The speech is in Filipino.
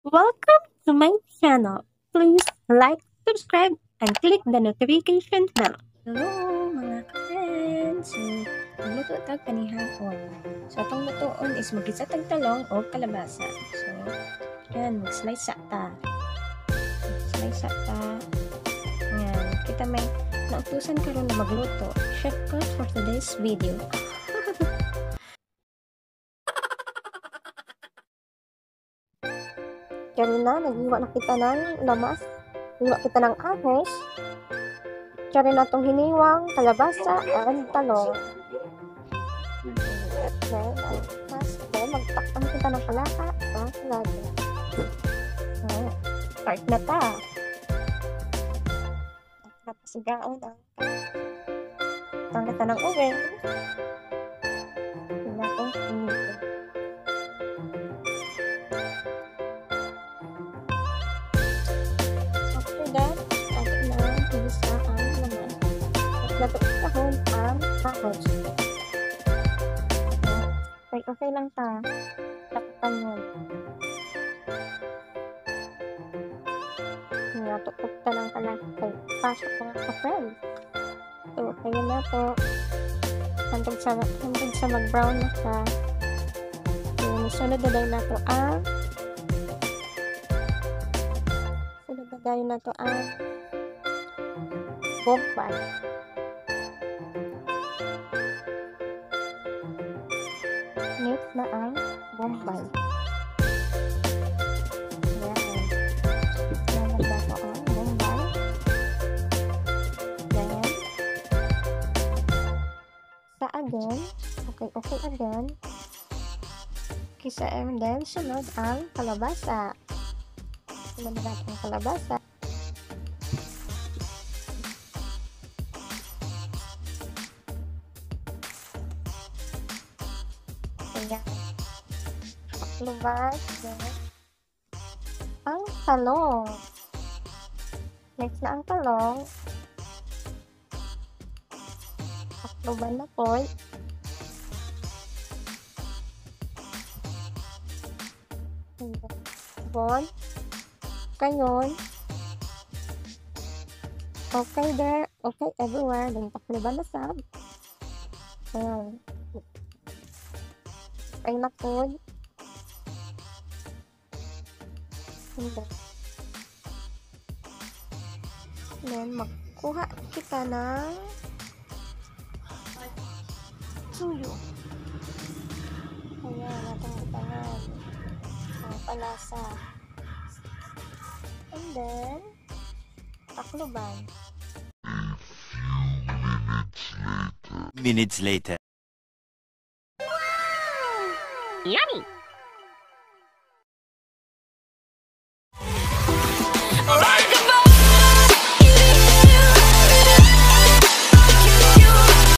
Welcome to my channel. Please like, subscribe, and click the notification bell. Hello mga ka-friends! So, magluto tag kanihapon. So, itong lutoon is magisa tag talong o kalabasa. So, yan, mag-slice sa ta. Mag-slice sa ta. Yan, kita may nautusan karon na magluto. Shortcut for today's video. Diyan na, nag-iwa na kita ng lamas. Iwa kita ng ahos. Diyan na itong hiniwang, kalabasa, at talong. At then, magtakpan kita ng palaka. Lagi. Start na ta. Napasigaon ang tangga ng oven. Tingnan kong pinito. Natutahon ang ahos. Okay lang ta. Takpan yun. Natutok ta lang pala. Pasok na nga ka-friend. So, okay na to. Hantod sa mag-brown na siya. So, sunod na dahil na to ang bombay. Next na ang bombay. Yan. Namagda ko ang bombay. Yan. Sa again. Okay again. Kisa and then sunod ang kalabasa. Sunod natin ang kalabasa. Ayan. Pakluban. Ang talong. Next na ang talong. Pakluban na po. Bon. Kayon. Okay there. Okay everywhere. Then pakluban na sab. Ayan. Ay na po. Then, magkuha kita ng suyo. Ayan, natang utangan. Ang palasa. And then, takluban. Minutes later. Yummy!